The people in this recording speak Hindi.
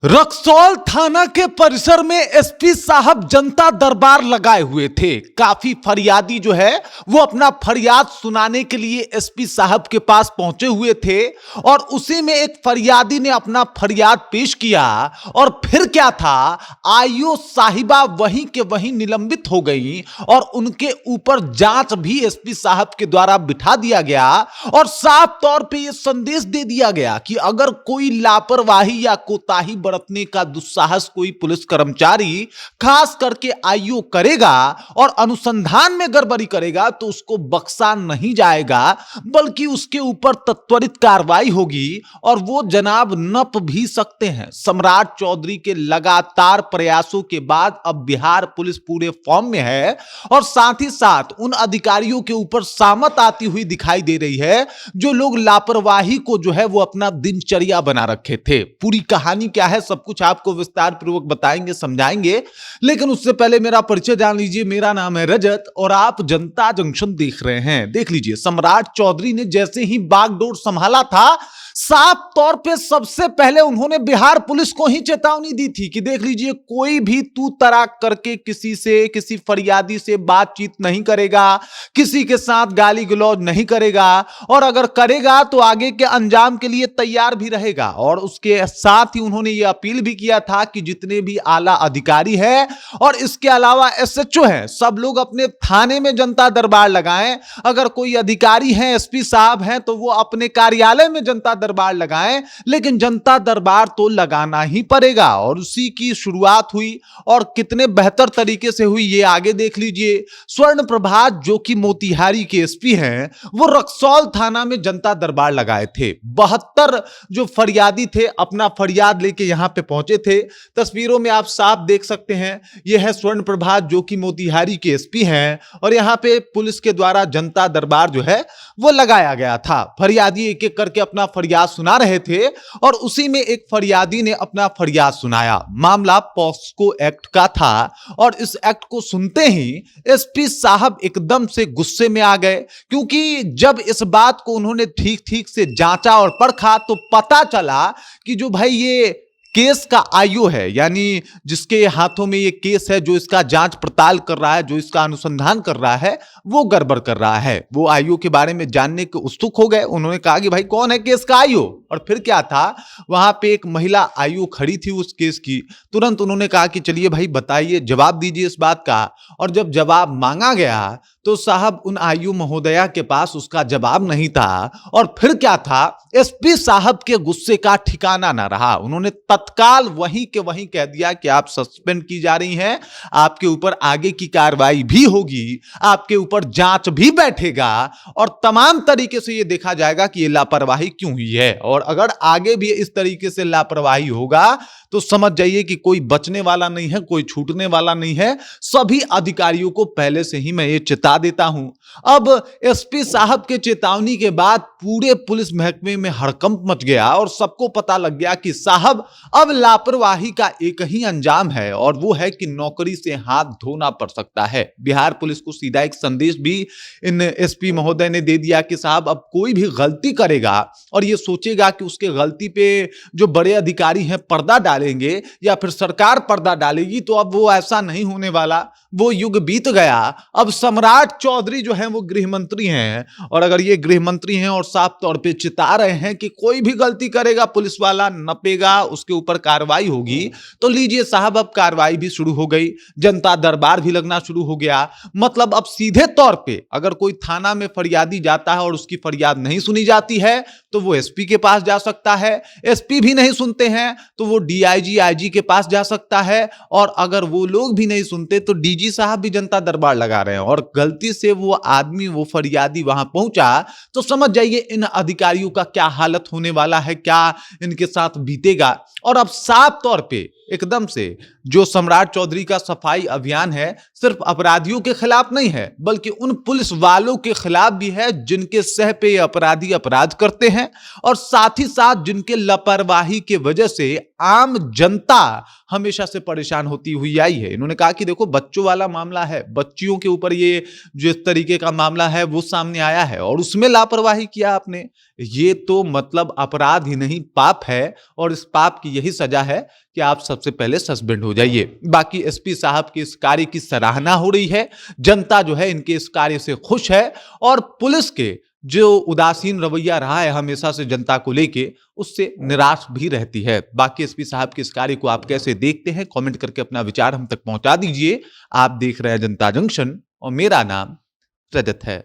रक्सौल थाना के परिसर में एसपी साहब जनता दरबार लगाए हुए थे। काफी फरियादी जो है वो अपना फरियाद सुनाने के लिए एसपी साहब के पास पहुंचे हुए थे और उसी में एक फरियादी ने अपना फरियाद पेश किया और फिर क्या था, आईओ साहिबा वहीं के वहीं निलंबित हो गई और उनके ऊपर जांच भी एसपी साहब के द्वारा बिठा दिया गया और साफ तौर पे यह संदेश दे दिया गया कि अगर कोई लापरवाही या कोताही बरतने का दुस्साहस कोई पुलिस कर्मचारी खास करके आईओ करेगा और अनुसंधान में गड़बड़ी करेगा तो उसको बख्शा नहीं जाएगा, बल्कि उसके ऊपर त्वरित कार्रवाई होगी और वो जनाब नप भी सकते हैं। सम्राट चौधरी के लगातार प्रयासों के बाद अब बिहार पुलिस पूरे फॉर्म में है और साथ ही साथ उन अधिकारियों के ऊपर सामत आती हुई दिखाई दे रही है जो लोग लापरवाही को जो है वो अपना दिनचर्या बना रखे थे। पूरी कहानी क्या है सब कुछ आपको विस्तार पूर्वक बताएंगे, समझाएंगे, लेकिन उससे पहले मेरा परिचय जान लीजिए। मेरा नाम है रजत और आप जनता जंक्शन देख रहे हैं। देख लीजिए, सम्राट चौधरी ने जैसे ही बागडोर संभाला था, साफ तौर पे सबसे पहले उन्होंने बिहार पुलिस को ही चेतावनी दी थी कि देख लीजिए, कोई भी तू तराक करके किसी फरियादी से बातचीत नहीं करेगा, किसी के साथ गाली गलौज नहीं करेगा और अगर करेगा तो आगे के अंजाम के लिए तैयार भी रहेगा। और उसके साथ ही उन्होंने यह अपील भी किया था कि जितने भी आला अधिकारी है और इसके अलावा एसएचओ है, सब लोग अपने थाने में जनता दरबार लगाएं। अगर कोई अधिकारी है, एसपी साहब हैं, तो वो अपने कार्यालय में जनता दरबार लगाएं, लेकिन जनता दरबार तो लगाना ही पड़ेगा। और उसी की शुरुआत हुई और कितने बेहतर तरीके से हुई ये आगे देख लीजिए। स्वर्ण प्रभात जो कि मोतिहारी के एसपी हैं, वो रक्सौल थाना में जनता दरबार लगाए थे। 72 जो फरियादी थे अपना फरियाद लेके यहां पे पहुंचे थे। तस्वीरों में आप साफ देख सकते हैं, यह है स्वर्ण प्रभात जो कि मोतिहारी के एसपी हैं और यहां पे पुलिस के द्वारा जनता दरबार जो है वो लगाया गया था। फरियादी एक एक करके अपना फरियाद सुना रहे थे और उसी में एक फरियादी ने अपना फरियाद सुनाया। मामला पॉक्सो एक्ट का था और इस एक्ट को सुनते ही एसपी साहब एकदम से गुस्से में आ गए, क्योंकि जब इस बात को उन्होंने ठीक ठीक से जांचा और परखा तो पता चला कि जो भाई ये केस का आईओ है, यानी जिसके हाथों में ये केस है, जो इसका जांच पड़ताल कर रहा है, जो इसका अनुसंधान कर रहा है, वो गड़बड़ कर रहा है। वो आईओ के बारे में जानने के उत्सुक हो गए। उन्होंने कहा कि भाई कौन है केस का आईओ। और फिर क्या था, वहां पे एक महिला आईओ खड़ी थी उस केस की। तुरंत उन्होंने कहा कि चलिए भाई बताइए, जवाब दीजिए इस बात का। और जब जवाब मांगा गया तो साहब उन आईओ महोदया के पास उसका जवाब नहीं था। और फिर क्या था, एसपी साहब के गुस्से का ठिकाना ना रहा। उन्होंने तत्काल वहीं के वहीं कह दिया कि आप सस्पेंड की जा रही हैं, आपके ऊपर आगे की कार्रवाई भी होगी, आपके ऊपर जांच भी बैठेगा और तमाम तरीके से यह देखा जाएगा कि यह लापरवाही क्यों हुई है। और अगर आगे भी इस तरीके से लापरवाही होगा तो समझ जाइए कि कोई बचने वाला नहीं है, कोई छूटने वाला नहीं है। सभी अधिकारियों को पहले से ही मैं ये चेता देता हूं। अब एसपी साहब के चेतावनी के बाद पूरे पुलिस महकमे में हड़कंप मच गया और सबको पता लग गया कि साहब अब लापरवाही का एक ही अंजाम है और वो है कि नौकरी से हाथ धोना पड़ सकता है। बिहार पुलिस को सीधा एक संदेश भी इन एसपी महोदय ने दे दिया कि साहब अब कोई भी गलती करेगा और ये सोचेगा कि उसके गलती पे जो बड़े अधिकारी हैं पर्दा डालेंगे या फिर सरकार पर्दा डालेगी, तो अब वो ऐसा नहीं होने वाला। वो युग बीत गया। अब सम्राट चौधरी जो हैं वो गृह मंत्री हैं और अगर ये गृह मंत्री हैं और साफ तौर पे चिता रहे हैं कि कोई भी गलती करेगा पुलिस वाला नपेगा, उसके ऊपर कार्रवाई होगी, तो लीजिए साहब अब कार्रवाई भी शुरू हो गई, जनता दरबार भी लगना शुरू हो गया। मतलब अब सीधे तौर पे अगर कोई थाना में फरियादी जाता है और उसकी फरियाद नहीं सुनी जाती है तो वो एसपी के पास जा सकता है, एसपी भी नहीं सुनते हैं तो वो डीआईजी आईजी के पास जा सकता है और अगर वो लोग भी नहीं सुनते तो डीजी साहब भी जनता दरबार लगा रहे हैं और गलती से वो आदमी, वो फरियादी वहां पहुंचा तो समझ जाइए इन अधिकारियों का क्या हालत होने वाला है, क्या इनके साथ बीतेगा। और अब साफ तौर पे एकदम से जो सम्राट चौधरी का सफाई अभियान है सिर्फ अपराधियों के खिलाफ नहीं है, बल्कि उन पुलिस वालों के खिलाफ भी है जिनके सह पे अपराधी अपराध करते हैं और साथ ही साथ जिनके लापरवाही के वजह से आम जनता हमेशा से परेशान होती हुई आई है। इन्होंने कहा कि देखो, बच्चों वाला मामला है, बच्चियों के ऊपर ये जिस तरीके का मामला है वो सामने आया है और उसमें लापरवाही किया आपने, ये तो मतलब अपराध ही नहीं पाप है और इस पाप की यही सजा है कि आप सबसे पहले सस्पेंड हो जाइए। बाकी एसपी साहब के इस कार्य की सराहना हो रही है, जनता जो है इनके इस कार्य से खुश है और पुलिस के जो उदासीन रवैया रहा है हमेशा से जनता को लेके, उससे निराश भी रहती है। बाकी एसपी साहब के इस कार्य को आप कैसे देखते हैं, कमेंट करके अपना विचार हम तक पहुंचा दीजिए। आप देख रहे हैं जनता जंक्शन और मेरा नाम रजत है।